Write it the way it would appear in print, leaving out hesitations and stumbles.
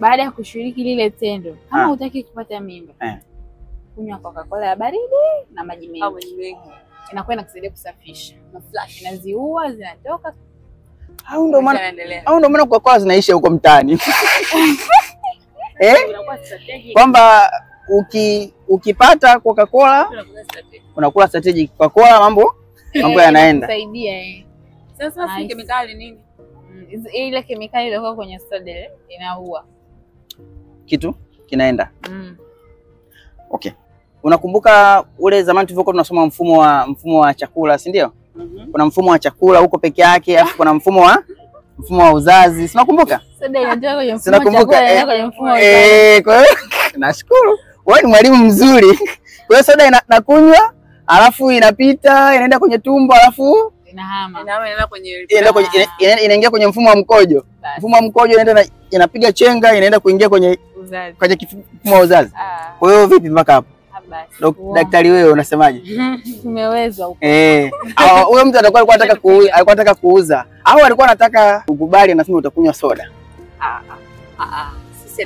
baada ya kushiriki lile tendo, kama hutaki kupata mimba, kunywa Coca-Cola ya baridi na maji mengi. Inakuwa inakusaidia kusafisha. Na flash inaziua, zinatoka. Au ndo maana Coca-Cola zinaisha huko mtaani. Kwamba ukipata Coca-Cola unakula strategic. Coca-Cola mambo yanaenda. Kusaidia Sasa si kemikali nini? Ile kemikali ile kwenye soda inaua. Kitu kinaenda. Okay. Unakumbuka ule zamani tulivyokuwa tunasoma mfumo wa chakula, si ndio? Kuna mfumo wa chakula huko peke yake, afu kuna mfumo wa uzazi. Si unakumbuka? Soda inatoka kwenye mfumo wa chakula, kwenye mfumo wa uzazi. Kwa hiyo nashukuru. Wewe ni mwalimu mzuri. Kwa hiyo soda nakunywa, alafu inapita, inaenda kwenye tumbo, alafu inaingia kwenye mfumo wa mkojo. Mfumo wa mkojo inapiga chenga, inaenda kuingia kwenye uzazi. Kwenye mfumo wa uzazi. Kwa hiyo vipi mpaka hapo? Daktari wewe unasemaje? Umeweza huko. Huyo mtu alikuwa anataka kuuza au alikuwa anataka ukubali anasema utakunywa soda? Sisi